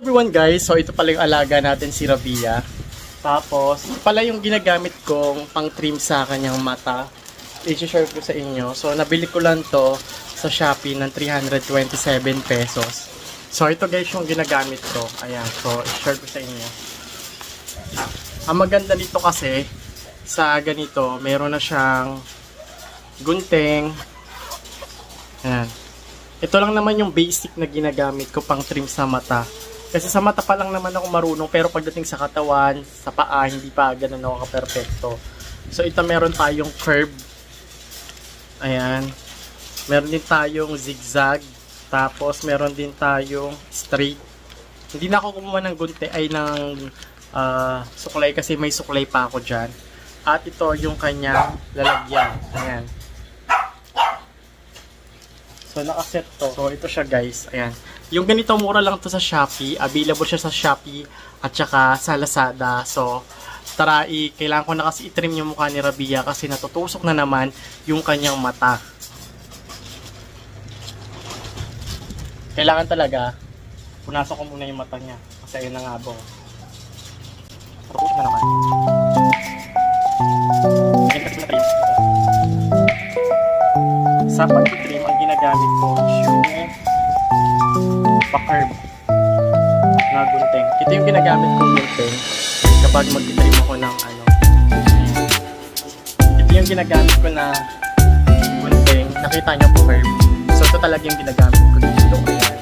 Everyone guys, so ito pala yung alaga natin si Rabia. Tapos, ito pala yung ginagamit kong pang trim sa kanyang mata. I-share ko sa inyo. So, nabili ko lang to sa Shopee ng 327 pesos. So, ito guys yung ginagamit ko. Ayan, so i-share ko sa inyo. Ang maganda nito kasi, sa ganito, meron na siyang gunting. Ayan. Ito lang naman yung basic na ginagamit ko pang trim sa mata. Kasi sa mata pa lang naman ako marunong, pero pagdating sa katawan, sa paa, hindi pa ganun ako ka-perfecto. So ito meron tayong curve. Ayan. Meron din tayong zigzag. Tapos meron din tayong straight. Hindi na ako kumuha ng gunting ay ng suklay kasi may suklay pa ako dyan. At ito yung kanyang lalagyan. Ayan. So nakaset to. So ito siya guys. Ayan. Yung ganito mura lang to sa Shopee. Available siya sa Shopee at saka sa Lazada. So tara, kailangan ko na kasi i-trim yung mukha ni Rabia kasi natutusok na naman yung kanyang mata. Kailangan talaga punasan ko muna yung mata niya kasi ayun na nga bo. Natutusok na naman. Sa pag-trim, ang ginagamit ko yung pa-curve na gunting. Ito yung ginagamit kong gunting kapag mag-trim ako ng ano. Ito yung ginagamit ko na gunting. Nakita nyo po curve. So ito talaga yung ginagamit ko dito. Ayan.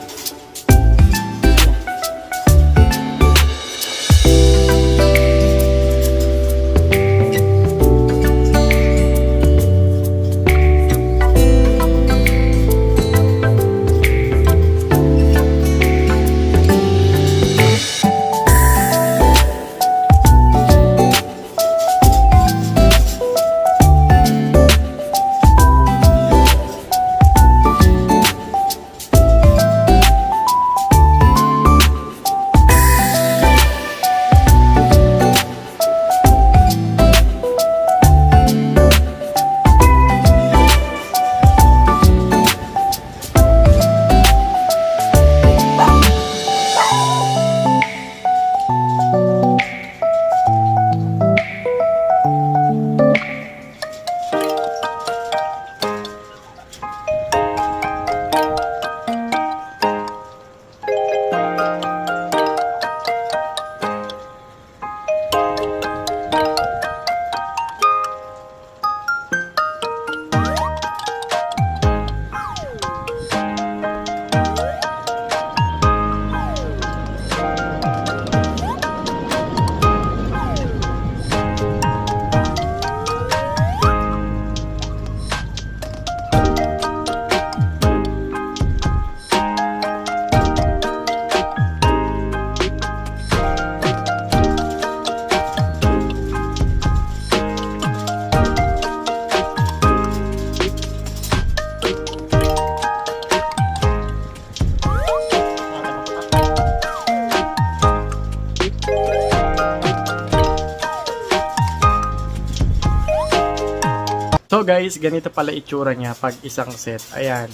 So guys, ganito pala itsura niya pag isang set. Ayan.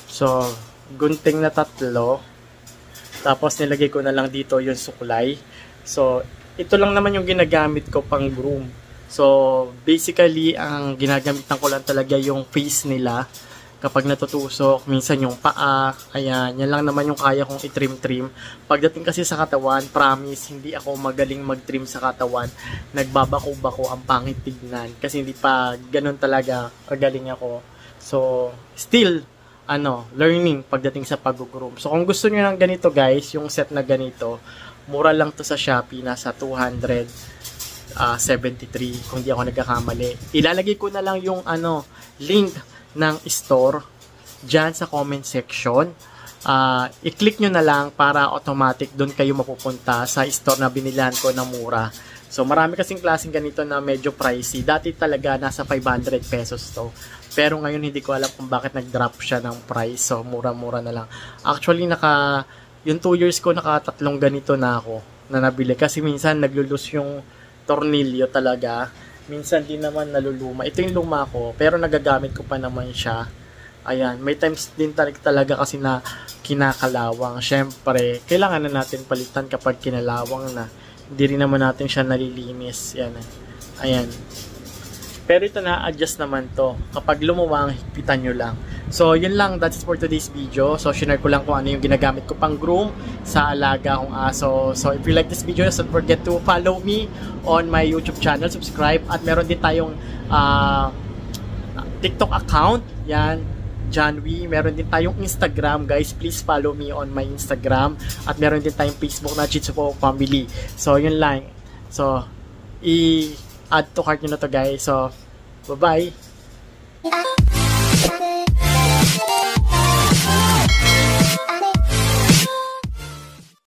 So, gunting na 3. Tapos nilagay ko na lang dito yung suklay. So, ito lang naman yung ginagamit ko pang groom. So, basically, ang ginagamitan ko lang talaga yung face nila. Kapag natutusok, minsan yung paa, ayan, yan lang naman yung kaya kong i-trim-trim. Pagdating kasi sa katawan, promise, hindi ako magaling mag-trim sa katawan. Nagbabako-bako, ang pangit tignan. Kasi hindi pa ganun talaga kagaling ako. So, still, learning pagdating sa pag-groom. So, kung gusto nyo ng ganito guys, yung set na ganito, mura lang to sa Shopee, nasa 273 kung di ako nagkakamali. Ilalagay ko na lang yung link ng store dyan sa comment section. I-click nyo na lang para automatic doon kayo mapupunta sa store na binilihan ko na mura. So marami kasing klaseng ganito na medyo pricey. Dati talaga nasa 500 pesos to. Pero ngayon hindi ko alam kung bakit nag-drop siya ng price. So mura-mura na lang. Actually yung 2 years ko naka-3 ganito na ako na nabili. Kasi minsan naglulus yung tornilyo talaga. Minsan din naman naluluma. Ito yung luma ko, pero nagagamit ko pa naman siya. Ayan, may times din talaga kasi na kinakalawang. Syempre, kailangan na natin palitan kapag kinalawang na. Hindi rin naman natin siya nalilinis. Yan. Ayan. Pero ito na, adjust naman to. Kapag lumuwang, higpitan nyo lang. So, yun lang. That's it for today's video. So, share ko lang kung ano yung ginagamit ko pang groom sa alaga kong aso. So, if you like this video, don't forget to follow me on my YouTube channel. Subscribe. At meron din tayong TikTok account. Yan. Janwy. Meron din tayong Instagram, guys. Please follow me on my Instagram. At meron din tayong Facebook na Chitsupo Family. So, yun lang. So, i-add to cart nyo na to, guys. So, bye-bye.